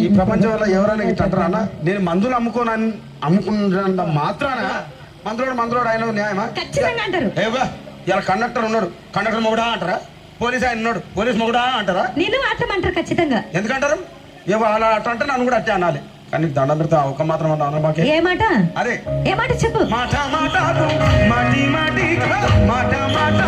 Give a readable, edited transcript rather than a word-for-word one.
ఈ ప్రపంచంలో ఎవరైనా ఇట్లా అంటారా అన్న? నేను మందులు అమ్ముకున్నంత మాత్రాన మందులోడు ఆయన న్యాయమా? ఖచ్చితంగా అంటారు. ఏవా ఇలా కండక్టర్ ఉన్నాడు, కండక్టర్ మొగుడా అంటారా? పోలీస్ ఆయన ఉన్నాడు, పోలీస్ మొగుడా అంటారా? నేను అట్లా ఖచ్చితంగా. ఎందుకంటారు? ఏవో అలా అట్లా అంటే నన్ను కూడా అట్టే అనాలి. కానీ దండం పెడతా ఒక మాత్రం అన్న ఏ మాట? అరే ఏ మాట చెప్పు. మాట మాట మాటి మాటి మాట మాట